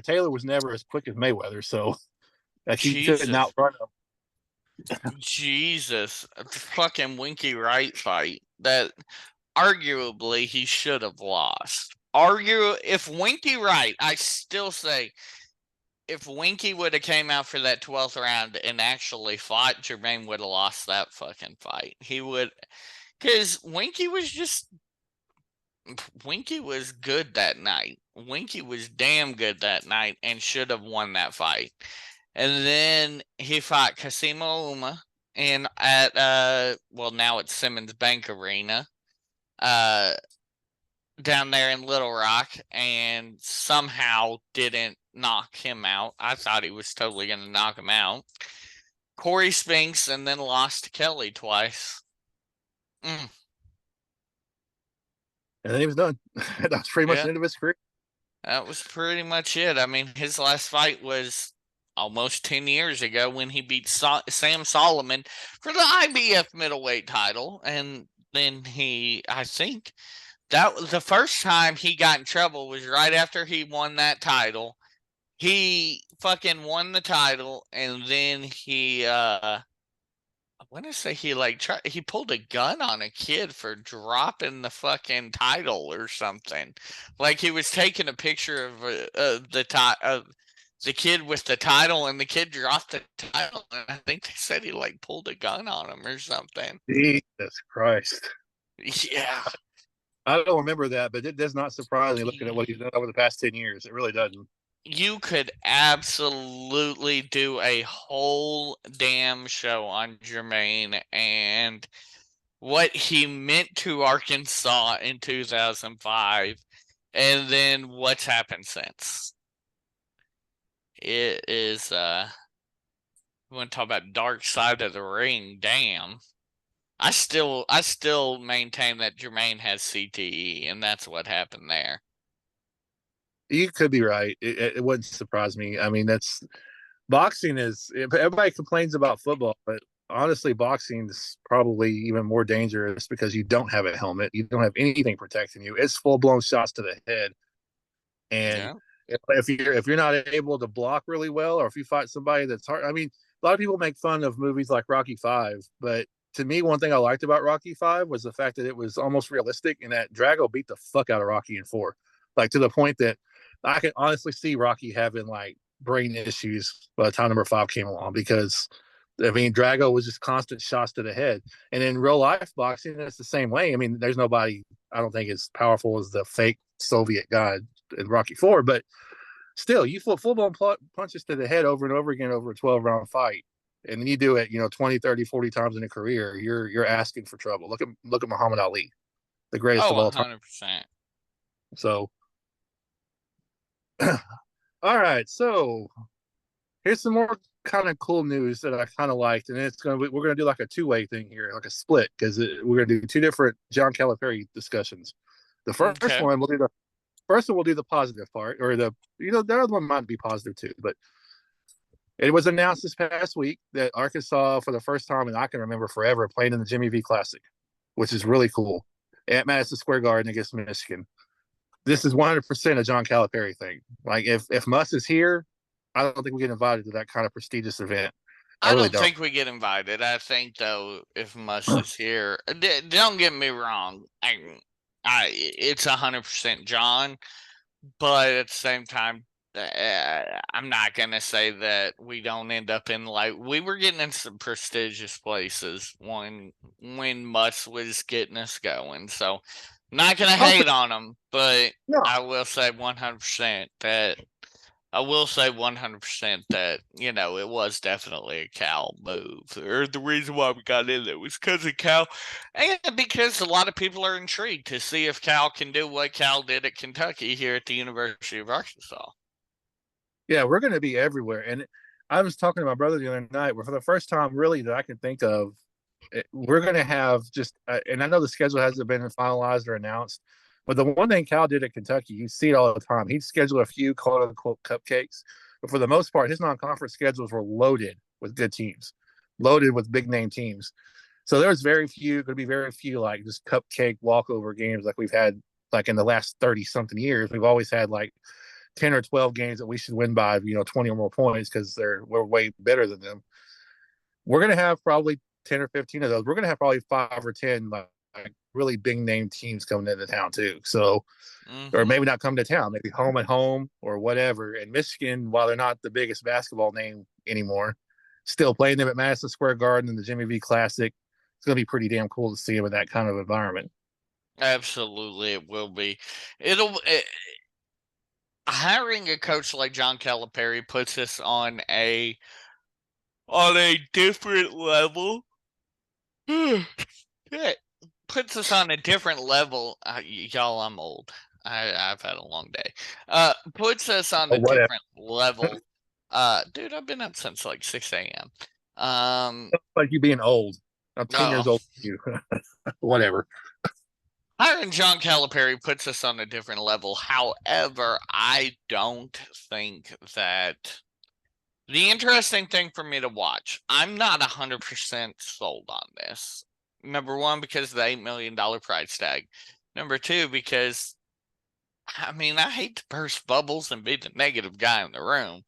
Taylor was never as quick as Mayweather, so like he couldn't Jesus. outrun him. Jesus. Fucking Winky Wright fight that arguably he should have lost. If Winky Wright, I still say, if Winky would have came out for that 12th round and actually fought, Jermaine would have lost that fucking fight. He would, because Winky was good that night. Winky was damn good that night and should have won that fight. And then he fought Casimo Uma at now it's Simmons Bank Arena, down there in Little Rock, and somehow didn't knock him out. I thought he was totally gonna knock him out. Corey Spinks, and then lost to Kelly twice. And then he was done. That was pretty much the end of his career. That was pretty much it. I mean, his last fight was almost 10 years ago when he beat Sam Solomon for the IBF middleweight title. And then I think that was the first time he got in trouble was right after he won that title. He fucking won the title, and then I want to say he pulled a gun on a kid for dropping the fucking title or something. Like he was taking a picture of the kid with the title, and the kid dropped the title, and I think they said he like pulled a gun on him or something. Jesus Christ. Yeah. I don't remember that, but it does not surprise me looking at what he's done over the past 10 years. It really doesn't. You could absolutely do a whole damn show on Jermain and what he meant to Arkansas in 2005, and then what's happened since. It is, we want to talk about dark side of the ring. Damn. I still maintain that Jermain has CTE, and that's what happened there. You could be right. It wouldn't surprise me. I mean, that's boxing is everybody complains about football, but honestly, boxing is probably even more dangerous because you don't have a helmet, you don't have anything protecting you. It's full blown shots to the head, and Yeah. if you're not able to block really well, or if you fight somebody that's hard, I mean, a lot of people make fun of movies like Rocky Five, but to me, one thing I liked about Rocky Five was the fact that it was almost realistic, and that Drago beat the fuck out of Rocky in four, like to the point that I can honestly see Rocky having like brain issues by the time number five came along because I mean Drago was just constant shots to the head. And in real life boxing, it's the same way. I mean, there's nobody I don't think as powerful as the fake Soviet guy in Rocky Four, but still, you full blown punches to the head over and over again over a 12-round fight. And then you do it, 20, 30, 40 times in a career, you're asking for trouble. Look at Muhammad Ali, the greatest Oh, of all time. 100%. So all right, so here's some more kind of cool news that I kind of liked, and we're gonna do like a two-way thing here, like a split, because we're gonna do two different John Calipari discussions. The first Okay. one we'll do the positive part, or the other one might be positive too, but it was announced this past week that Arkansas, for the first time and I can remember forever, playing in the Jimmy V Classic, which is really cool at Madison Square Garden against Michigan. This is 100% a John Calipari thing. Like if Muss is here, I don't think we get invited to that kind of prestigious event. I I really don't don't. think we get invited. I think though, if Muss is here, don't get me wrong. It's 100% John, but at the same time, I'm not gonna say that we don't end up in like we were getting in some prestigious places when Muss was getting us going. So, I'm not gonna Oh, hate on him, but no. I will say 100% that I will say 100% that, it was definitely a Cal move. Or the reason why we got in there was because of Cal. And because a lot of people are intrigued to see if Cal can do what Cal did at Kentucky here at the University of Arkansas. Yeah, we're going to be everywhere. And I was talking to my brother the other night where for the first time really that I can think of, we're going to have just, and I know the schedule hasn't been finalized or announced, but the one thing Cal did at Kentucky, you see it all the time. He'd schedule a few quote unquote cupcakes, but for the most part, his non conference schedules were loaded with good teams, loaded with big name teams. So there's going to be very few like just cupcake walkover games like we've had like in the last 30 something years. We've always had like 10 or 12 games that we should win by 20 or more points because we're way better than them. We're going to have probably 10 or 15 of those. We're going to have probably 5 or 10 like really big name teams coming into town too. So or Mm-hmm. maybe not come to town, maybe home at home or whatever. And Michigan, while they're not the biggest basketball name anymore, still playing them at Madison Square Garden in the Jimmy V Classic. It's going to be pretty damn cool to see them in that kind of environment. Absolutely, it will be. Hiring a coach like John Calipari puts us on a different level. It puts us on a different level. Y'all, I'm old. I've had a long day. Puts us on Or a whatever. different level. Dude, I've been up since like 6 a.m. Like you being old. I'm 10 years Oh, old. You whatever. hiring John Calipari puts us on a different level. However, I don't think that the interesting thing for me to watch, I'm not 100% sold on this. Number one, because of the $8 million price tag. Number two, because I mean, I hate to burst bubbles and be the negative guy in the room,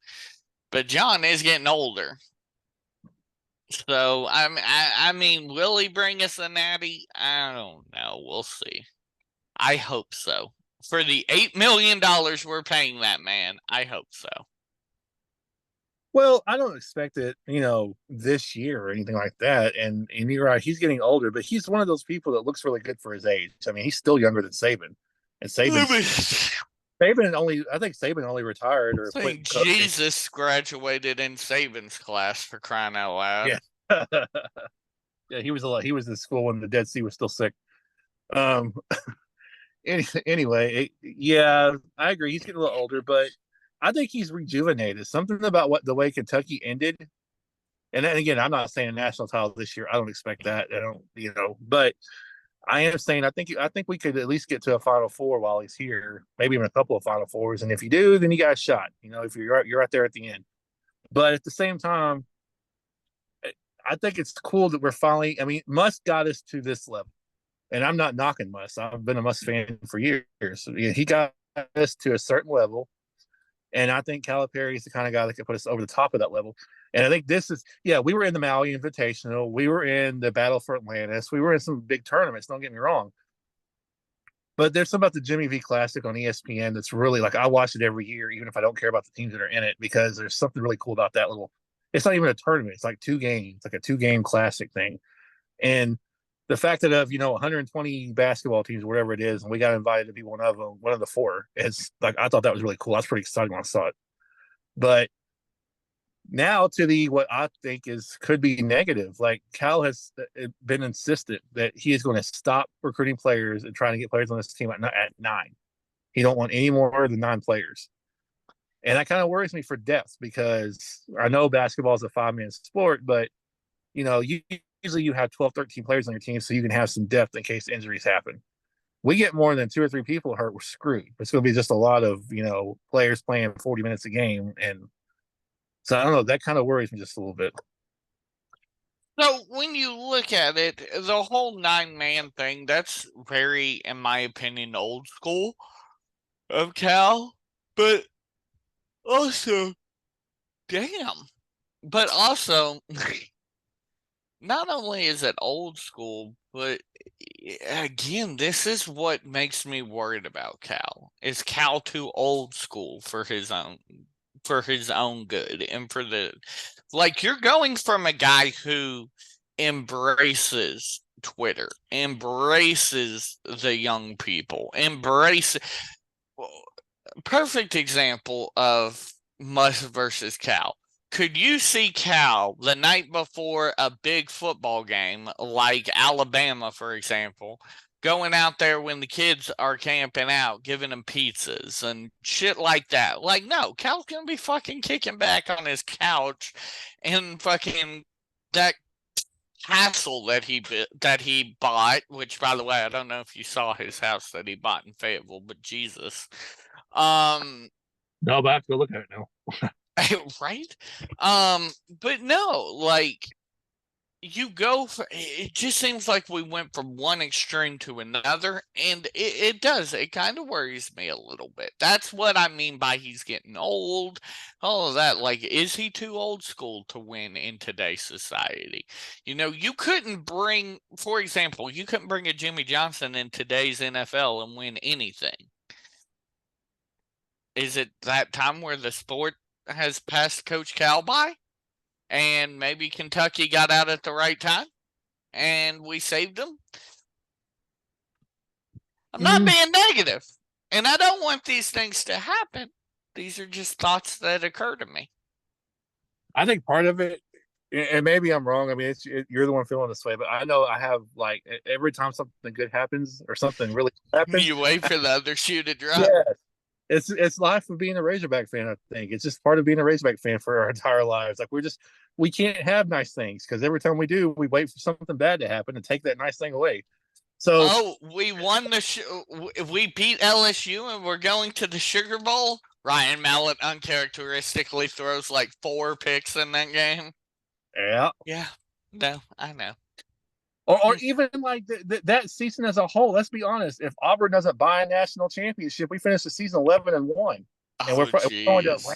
but John is getting older. So I mean, will he bring us a natty? I don't know. We'll see. I hope so. For the $8 million we're paying that man, I hope so. Well, I don't expect it, this year or anything like that. And you're right, he's getting older, but he's one of those people that looks really good for his age. I mean, he's still younger than Saban, and I think Saban only retired or quit Think coaching. Jesus graduated in Saban's class, for crying out loud. Yeah, yeah, he was in school when the Dead Sea was still sick. Um, anyway, yeah, I agree. He's getting a little older, but I think he's rejuvenated. Something about the way Kentucky ended. And then again, I'm not saying a national title this year. I don't expect that. I don't, but I am saying I think we could at least get to a Final Four while he's here, maybe even a couple of Final Fours. And if you do, then you got a shot. If you're right there at the end. But at the same time, I think it's cool that we're finally. I mean, Musk got us to this level, and I'm not knocking Musk. I've been a Musk fan for years. So, yeah, he got us to a certain level, and I think Calipari is the kind of guy that could put us over the top of that level. And I think this is, yeah, we were in the Maui Invitational. We were in the Battle for Atlantis. We were in some big tournaments, don't get me wrong. But there's something about the Jimmy V Classic on ESPN that's really like, I watch it every year, even if I don't care about the teams that are in it, because there's something really cool about that little, it's not even a tournament. It's like 2 games, like a 2-game classic thing. And the fact that of 120 basketball teams, whatever it is, and we got invited to be one of them, one of the 4, it's like I thought that was really cool. I was pretty excited when I saw it. But now to the what I think could be negative. Like Cal has been insistent that he is going to stop recruiting players and trying to get players on this team at 9. He don't want any more than 9 players. And that kind of worries me for depth because I know basketball is a 5-man sport, but usually you have 12, 13 players on your team so you can have some depth in case injuries happen. We get more than 2 or 3 people hurt, we're screwed. It's going to be just a lot of, players playing 40 minutes a game. And so I don't know, that kind of worries me just a little bit. So when you look at it, the whole 9-man thing, that's very, in my opinion, old school of Cal. But also, damn. But also, not only is it old school, but again, this is what makes me worried about Cal. Is Cal too old school for his own good and for the like you're going from a guy who embraces Twitter, embraces the young people, perfect example of Musk versus Cal. Could you see Cal the night before a big football game like Alabama, for example, going out there when the kids are camping out, giving them pizzas and shit like that? Like, no, Cal's gonna be fucking kicking back on his couch and fucking that castle that he bought. Which, by the way, I don't know if you saw his house that he bought in Fayetteville, but Jesus, No, but I have to go look at it now. right? But no, like you go for it just seems like we went from one extreme to another, and it does. It kind of worries me a little bit. That's what I mean by he's getting old, all of that. Like, is he too old school to win in today's society? You couldn't bring, for example, you couldn't bring a Jimmy Johnson in today's NFL and win anything. Is it that time where the sport has passed Coach Cal by? And maybe Kentucky got out at the right time and we saved them? I'm not being negative, and I don't want these things to happen. These are just thoughts that occur to me. I think part of it, and maybe I'm wrong. I mean, you're the one feeling this way, but I know I have like every time something good happens or something really happens, You wait for the other shoe to drop. yeah, it's life of being a Razorback fan. I think it's just part of being a Razorback fan for our entire lives. Like we can't have nice things because every time we do, we wait for something bad to happen and take that nice thing away. So, we won we beat LSU and we're going to the Sugar Bowl. Ryan Mallett uncharacteristically throws like 4 picks in that game. yeah. Yeah, no, I know. or even like that season as a whole. Let's be honest. If Auburn doesn't buy a national championship, we finish the season 11-1, and Oh, we're going to jeez.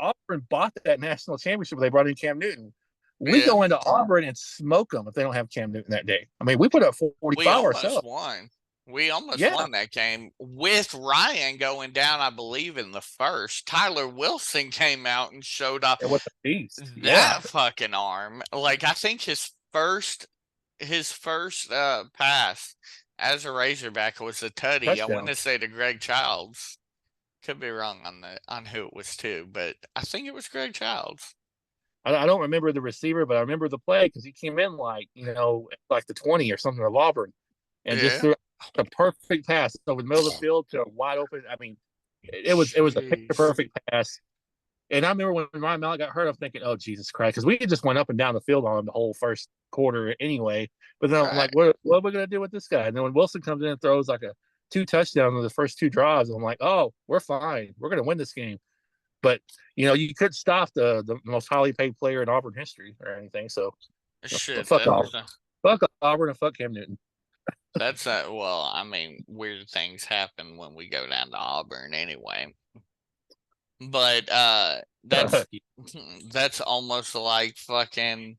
Auburn bought that national championship. They brought in Cam Newton. We Yeah. go into Auburn and smoke them if they don't have Cam Newton that day. I mean, we put up We 45 almost ourselves. won. We almost Yeah, won that game with Ryan going down, I believe, in the first. Tyler Wilson came out and showed off it was a beast. Yeah, that fucking arm. Like, I think his first pass as a Razorback was a tutty. I want touchdown. to say to Greg Childs. Could be wrong on who it was to, but I think it was Greg Childs. I don't remember the receiver, but I remember the play because he came in like the 20 or something of Auburn, and just Yeah. threw a perfect pass over the middle of the field to a wide open. I mean, it was a picture Jeez. perfect pass. And I remember when Ryan Mallett got hurt, I'm thinking, oh Jesus Christ, because we just went up and down the field on him the whole first quarter anyway. But then I'm Right. like, what are we gonna do with this guy? And then when Wilson comes in and throws like a 2 touchdowns in the first 2 drives, I'm like, oh, we're fine. We're gonna win this game. But you couldn't stop the most highly paid player in Auburn history or anything. So Shit. fuck Auburn, fuck Auburn, and fuck Cam Newton. Well, I mean, weird things happen when we go down to Auburn anyway. But that's almost like fucking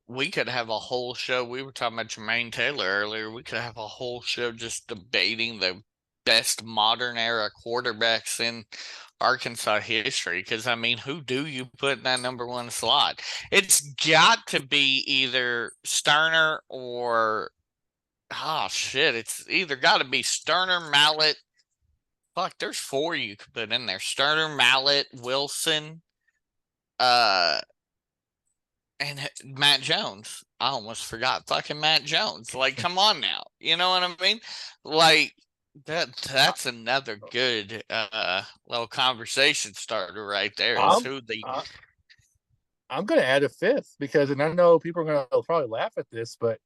we could have a whole show. We were talking about Jermain Taylor earlier. We could have a whole show just debating the best modern era quarterbacks in Arkansas history. Because, I mean, who do you put in that number one slot? It's got to be either Sterner or, shit. It's either got to be Sterner, Mallett. Fuck, there's 4 you could put in there. Sterner, Mallett, Wilson, uh, and Matt Jones. I almost forgot fucking Matt Jones. Like, come on now. You know what I mean? Like that's another good little conversation starter right there. Is I'm who the I'm gonna add a fifth because, and I know people are gonna probably laugh at this, but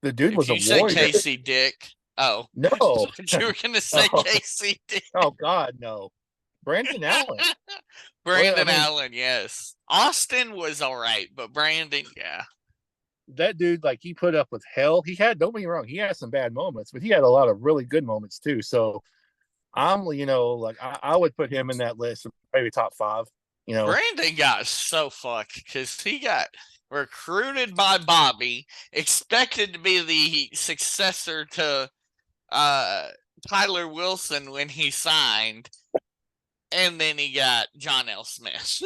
the dude if was a you say warrior. Casey Dick. Oh, No, you were gonna say Casey Dick. oh God, no. Brandon Allen. Well, I Brandon mean, Allen, yes. Austin was all right, but Brandon, yeah. that dude, like, he put up with hell. Don't get me wrong, he had some bad moments, but he had a lot of really good moments too. So like I would put him in that list, maybe top 5. Brandon got so fucked because he got recruited by Bobby, expected to be the successor to Tyler Wilson when he signed, and then he got John L. Smith.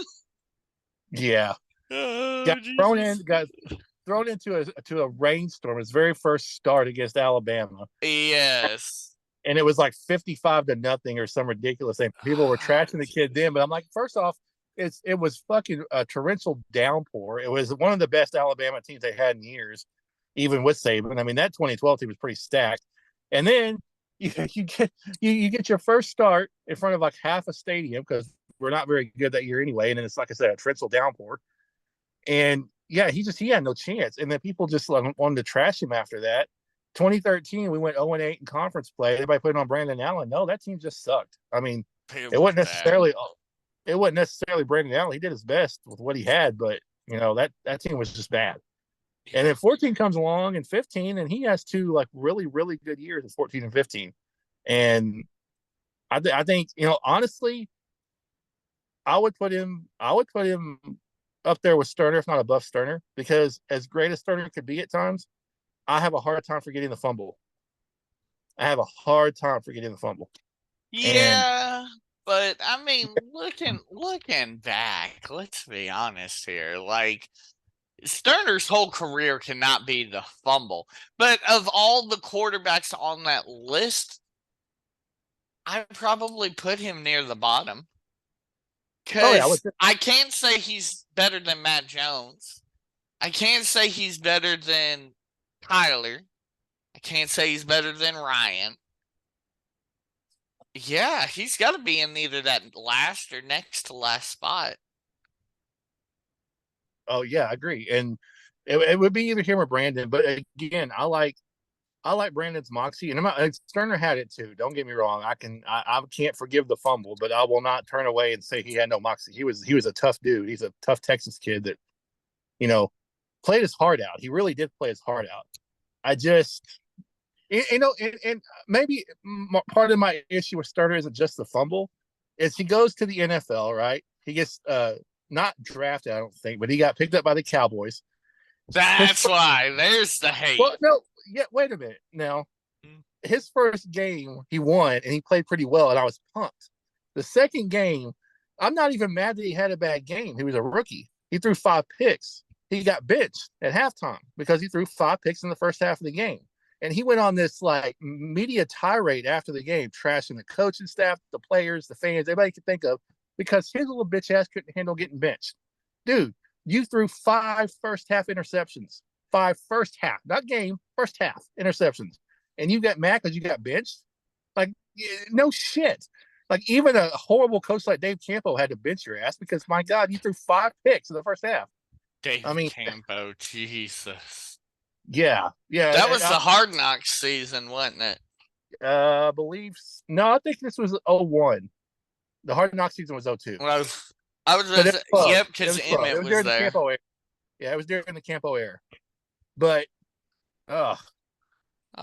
Yeah. Oh, Got thrown into a rainstorm his very first start against Alabama. Yes. And it was like 55-0 or some ridiculous thing. People were trashing the kid then, but I'm like, first off, it was fucking a torrential downpour. It was one of the best Alabama teams they had in years, even with Saban. I mean, that 2012 team was pretty stacked. And then you get your first start in front of like half a stadium because we're not very good that year anyway. And then it's, like I said, a torrential downpour. And yeah, he had no chance. And then people just wanted to trash him after that. 2013, we went 0-8 in conference play. Everybody put it on Brandon Allen. No, that team just sucked. I mean, it wasn't necessarily Brandon Allen. He did his best with what he had, but that team was just bad. And then 14 comes along, and 15, and he has 2 like really, really good years in 14 and 15. And I think, honestly, I would put him up there with Sterner, if not above Sterner, because as great as Sterner could be at times, I have a hard time forgetting the fumble. And Yeah, but I mean, looking back, let's be honest here. Like Sterner's whole career cannot be the fumble, but of all the quarterbacks on that list, I probably put him near the bottom because I can't say he's better than Matt Jones. I can't say he's better than Tyler. I can't say he's better than Ryan. Yeah, he's got to be in either that last or next to last spot. Oh yeah, I agree. And it would be either him or Brandon. But again, I like Brandon's moxie, and Sterner had it too. Don't get me wrong. I can't forgive the fumble, but I will not turn away and say he had no moxie. He was a tough dude. He's a tough Texas kid that, you know, played his heart out. He really did play his heart out. I just, and maybe part of my issue with Starter isn't just the fumble. Is he goes to the NFL, right? He gets not drafted, I don't think, but he got picked up by the Cowboys. That's why. There's the hate. Well, no, yeah, wait a minute. Now, his first game, he won, and he played pretty well, and I was pumped. The second game, I'm not even mad that he had a bad game. He was a rookie. He threw 5 picks. He got benched at halftime because he threw 5 picks in the first half of the game. And he went on this like media tirade after the game, trashing the coaching staff, the players, the fans, everybody could think of, because his little bitch ass couldn't handle getting benched. Dude, you threw 5 first half interceptions. 5 first half, not game, first half interceptions. And you got mad because you got benched? Like, no shit. Like, even a horrible coach like Dave Campo had to bench your ass because, my God, you threw 5 picks in the first half. Dave Campo, Jesus. Yeah. That was the Hard Knocks season, wasn't it? I believe. No, I think this was 01. The Hard Knocks season was 02. Well, I was just, yep, because Emmett was there. Yeah, it was during the Campo era. But, but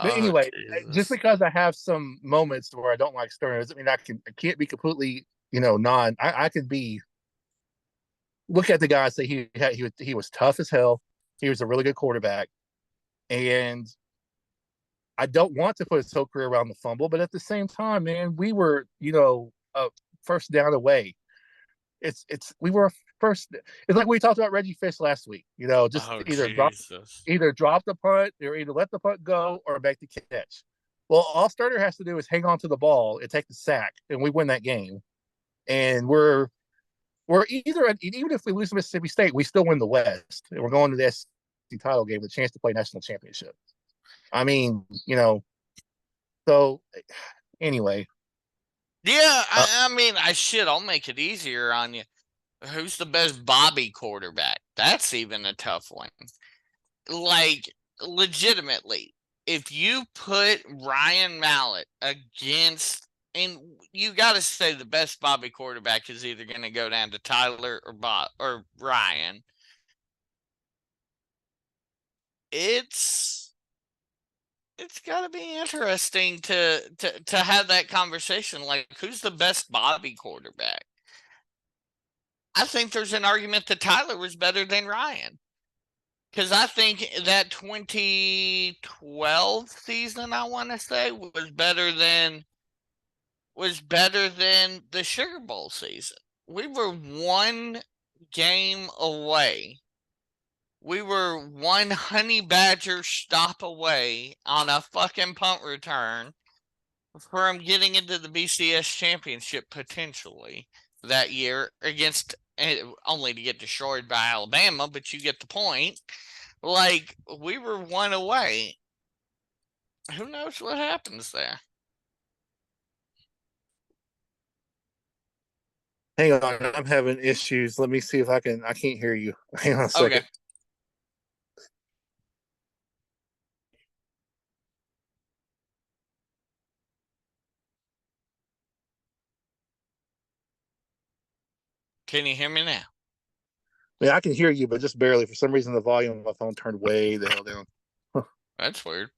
anyway, Jesus. just because I have some moments where I don't like Stern doesn't mean I can't be completely, I could be. Look at the guy and say he was tough as hell. He was a really good quarterback, and I don't want to put his whole career around the fumble, but at the same time, man, we were first down away. We were first. It's like we talked about Reggie Fish last week. Just either drop the punt or either let the punt go or make the catch. Well, all Starter has to do is hang on to the ball and take the sack, and we win that game. And we're either, even if we lose to Mississippi State, we still win the West, and we're going to the SEC title game with a chance to play national championship. I mean, so anyway. Yeah, I mean, I'll make it easier on you. Who's the best Bobby quarterback? That's even a tough one. Like, legitimately, if you put Ryan Mallett against, and you got to say the best Bobby quarterback is either going to go down to Tyler or Ryan. It's got to be interesting to have that conversation. Like, who's the best Bobby quarterback? I think there's an argument that Tyler was better than Ryan. Because I think that 2012 season, I want to say, was better than the Sugar Bowl season. We were 1 game away. We were 1 honey badger stop away on a fucking punt return from getting into the BCS championship potentially that year, against only to get destroyed by Alabama, but you get the point. Like, we were 1 away. Who knows what happens there? Hang on, I'm having issues. Let me see if I can't hear you. Hang on a second. Okay. Can you hear me now? Yeah, I can hear you, but just barely. For some reason, the volume of my phone turned way the hell down. That's weird.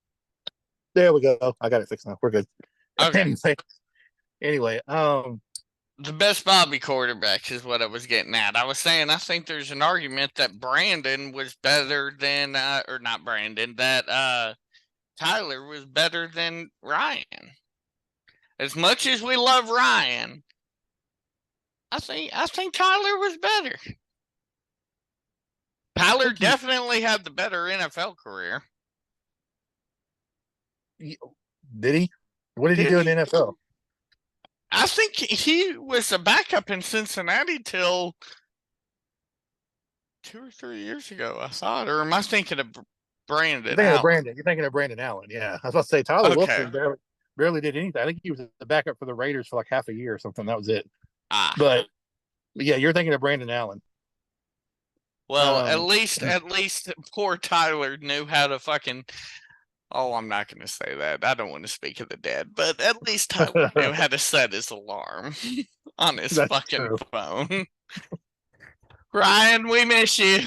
There we go. I got it fixed now. We're good. Okay. Anyway, the best Bobby quarterback is what I was getting at. I was saying I think there's an argument that Brandon was better than, or not Brandon, that Tyler was better than Ryan. As much as we love Ryan, I think Tyler was better. Tyler definitely had the better NFL career. Did he? What did he do in the NFL? I think he was a backup in Cincinnati till 2 or 3 years ago, I thought. Or am I thinking of Brandon Allen? You're thinking of Brandon Allen, yeah. I was about to say Tyler Wilson barely did anything. I think he was the backup for the Raiders for like half a year or something. That was it. But yeah, you're thinking of Brandon Allen. Well, at least poor Tyler knew how to fucking. Oh, I'm not going to say that. I don't want to speak of the dead, but at least Tyler knew how to set his alarm on his fucking phone. Ryan, we miss you.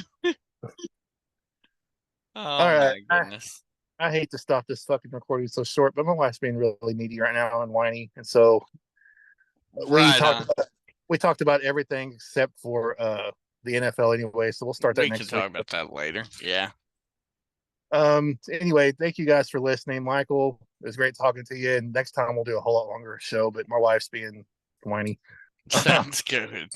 Oh All right. my goodness. I hate to stop this fucking recording so short, but my wife's being really needy right now and whiny, and so we Right talked on. about we talked about everything except for the NFL anyway. So we'll start that We can next week. talk about that later. Yeah. Anyway, thank you guys for listening, Michael. It was great talking to you, and next time we'll do a whole lot longer show. But my wife's being whiny. Sounds good.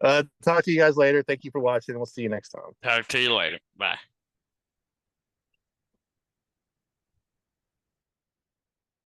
Talk to you guys later. Thank you for watching. We'll see you next time. Talk to you later. Bye.